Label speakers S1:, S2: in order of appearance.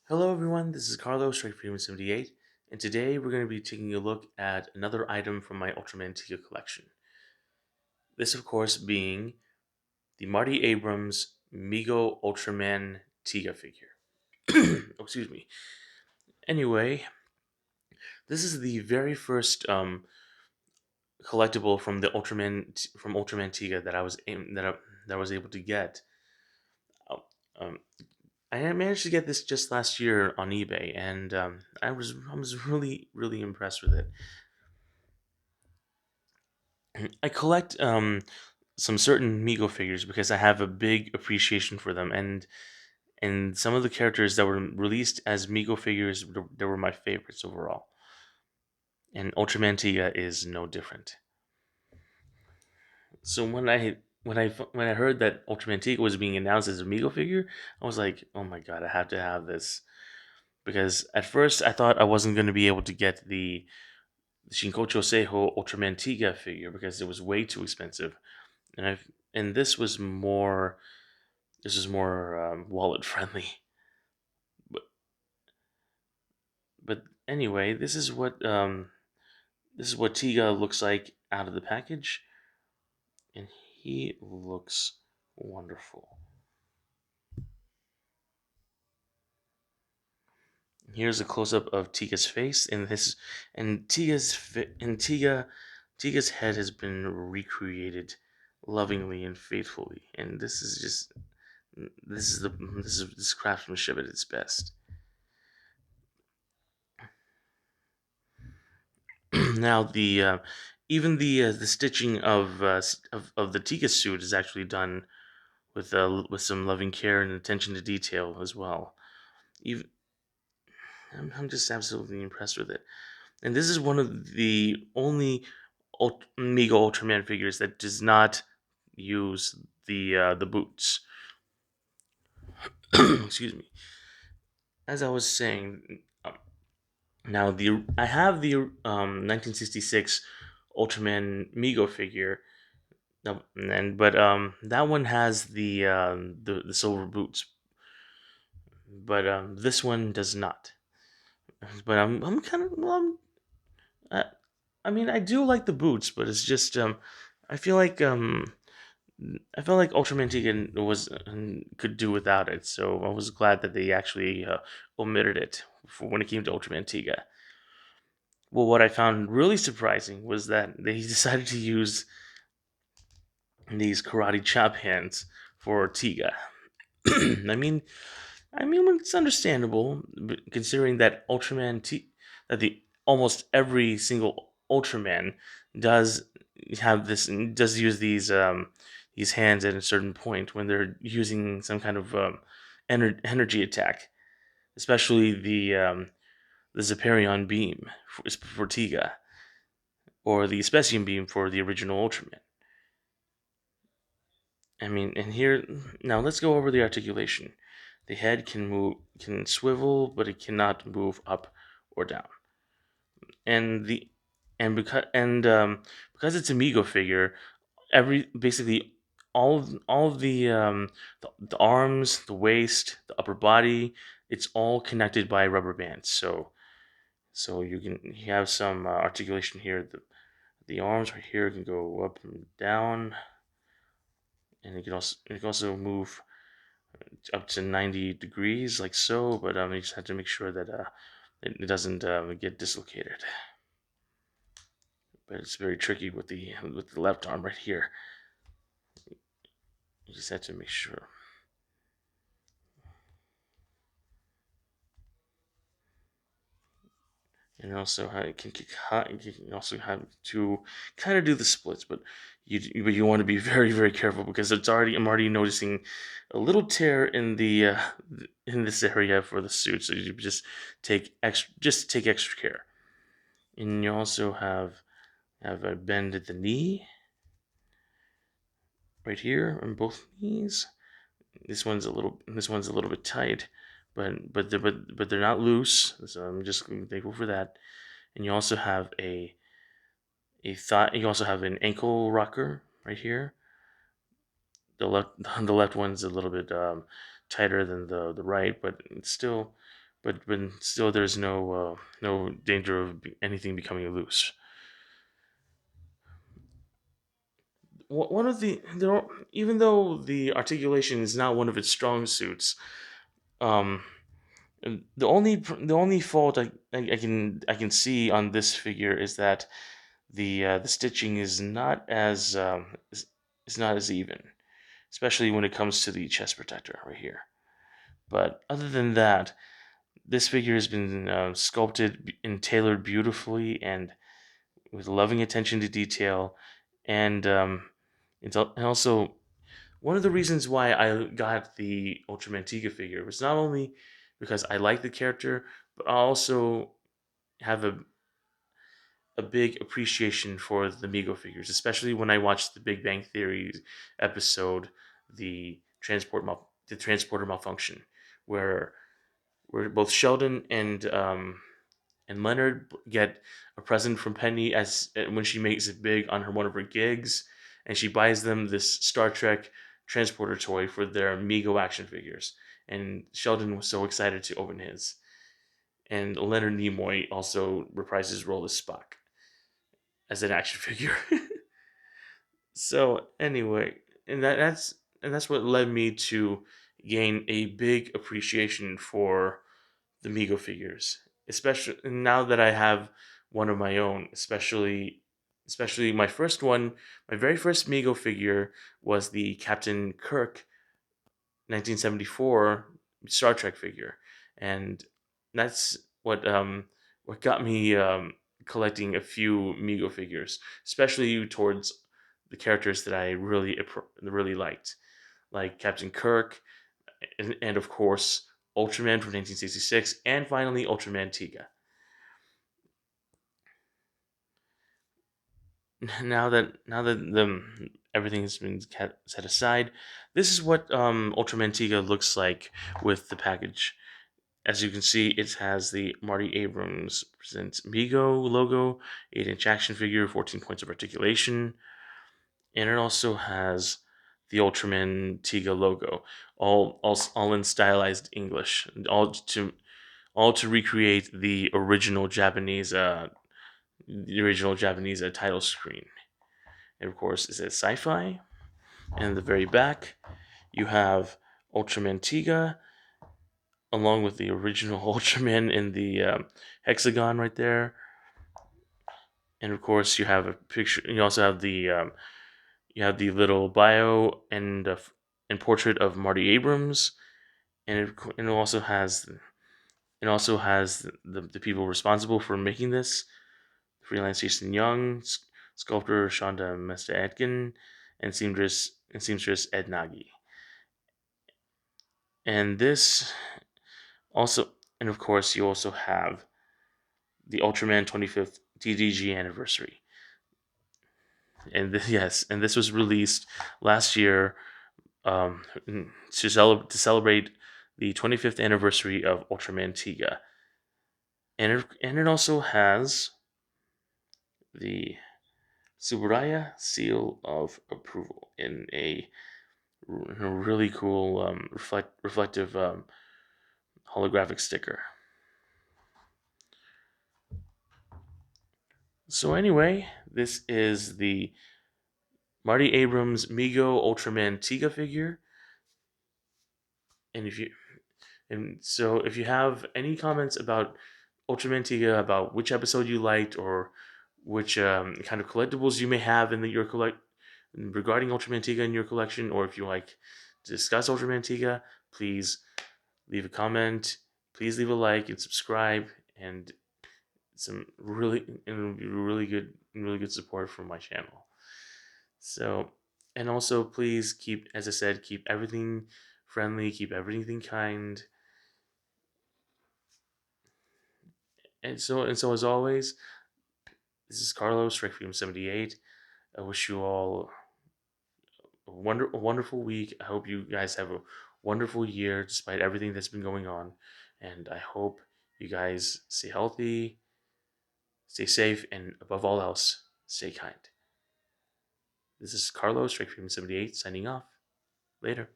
S1: Hello everyone, this is Carlos, Strike Freedom 78, and today we're going to be taking a look at another item from my Ultraman Tiga collection. This, of course, being the Marty Abrams Mego Ultraman Tiga figure. Oh, excuse me. Anyway, this is the very first collectible from the Ultraman Tiga that I was able to get. Oh, Um, I managed to get this just last year on eBay, and I was really impressed with it. I collect some certain Mego figures because I have a big appreciation for them, and some of the characters that were released as Mego figures they were my favorites overall. And Ultraman Tiga is no different. So when I heard that Ultraman Tiga was being announced as a Mego figure, I was like, oh my god, I have to have this. Because at first I thought I wasn't going to be able to get the Shinkocho Seiho Ultraman Tiga figure because it was way too expensive, and this was more wallet friendly. But but anyway, this is what Tiga looks like out of the package, and he looks wonderful. Here's a close up of Tiga's face, and Tiga's head has been recreated lovingly and faithfully, and this is craftsmanship at its best. Now the stitching of the Tika suit is actually done with some loving care and attention to detail as well. Even I'm just absolutely impressed with it. And this is one of the only Mega Ultraman figures that does not use the boots. Excuse me. As I was saying, now the I have the 1966 Ultraman Mego figure. No, and but that one has the silver boots, but this one does not. But I'm kind of I, I mean I do like the boots, but it's just I feel like I felt like Ultraman Tiga was could do without it, so I was glad that they actually omitted it for when it came to Ultraman Tiga. Well, what I found really surprising was that they decided to use these karate chop hands for Tiga. I mean, it's understandable considering that that the almost every single Ultraman does does use these hands at a certain point when they're using some kind of energy attack, especially the Zeparion beam for Tiga or the Specium beam for the original Ultraman. And here now let's go over the articulation. The head can swivel, but it cannot move up or down. And the and because it's a Mego figure, every basically all of the arms, the waist, the upper body, it's all connected by rubber bands. So you have some articulation here. The arms right here can go up and down, and it can also move up to 90 degrees like so, but you just have to make sure that it doesn't get dislocated. But it's very tricky with the left arm right here. You just have to make sure. And also how it can kick high. You can also have to kind of do the splits, but you want to be very careful because I'm already noticing a little tear in this area for the suit. So you just take extra care. And you also have a bend at the knee right here on both knees. This one's a little bit tight, but they're not loose. So I'm just thankful for that. And you also have a thigh. You also have an ankle rocker right here. The left the left one's a little bit tighter than the right, but it's still but still there's no danger of anything becoming loose. One of the there are, even though the articulation is not one of its strong suits, um, the only fault I can see on this figure is that the stitching is not as even, especially when it comes to the chest protector right here. But other than that, this figure has been sculpted and tailored beautifully and with loving attention to detail, and and also one of the reasons why I got the Ultraman Tiga figure was not only because I like the character, but I also have a big appreciation for the Mego figures, especially when I watched the Big Bang Theory episode, the transporter malfunction, where both Sheldon and Leonard get a present from Penny as when she makes it big on her one of her gigs, and she buys them this Star Trek transporter toy for their Mego action figures. And Sheldon was so excited to open his. And Leonard Nimoy also reprised his role as Spock as an action figure. So anyway, and that's what led me to gain a big appreciation for the Mego figures, especially now that I have one of my own. Especially my first one, my very first Mego figure was the Captain Kirk 1974 Star Trek figure, and that's what got me collecting a few Mego figures, especially towards the characters that I really liked, like Captain Kirk, and of course Ultraman from 1966, and finally Ultraman Tiga. Now that everything has been set aside, this is what Ultraman Tiga looks like with the package. As you can see, it has the Marty Abrams presents Mego logo, 8-inch action figure, 14 points of articulation, and it also has the Ultraman Tiga logo, all in stylized English, all to recreate the original Japanese title screen. And of course, it says sci-fi. And in the very back, you have Ultraman Tiga, along with the original Ultraman in the hexagon right there. And of course, you have a picture. You also have the little bio and portrait of Marty Abrams, and it also has the people responsible for making this: freelance Jason Young, sculptor Shonda Mesta Etkin, and seamstress Ed Nagy. And this also, and of course, you also have the Ultraman 25th TDG anniversary. And yes, and this was released last year to celebrate the 25th anniversary of Ultraman Tiga. And it also has the Subaraya seal of approval in a really cool reflective holographic sticker. So anyway, this is the Marty Abrams Mego Ultraman Tiga figure, and if you have any comments about Ultraman Tiga, about which episode you liked or which kind of collectibles you may have in your collect regarding Ultraman Tiga in your collection, or if you like to discuss Ultraman Tiga, please leave a comment. Please leave a like and subscribe, and really good support from my channel. So, and also please keep, as I said, keep everything friendly, keep everything kind, and so as always, this is Carlos, Strike Freedom 78. I wish you all a wonderful week. I hope you guys have a wonderful year despite everything that's been going on, and I hope you guys stay healthy, stay safe, and above all else, stay kind. This is Carlos, Strike Freedom 78, signing off. Later.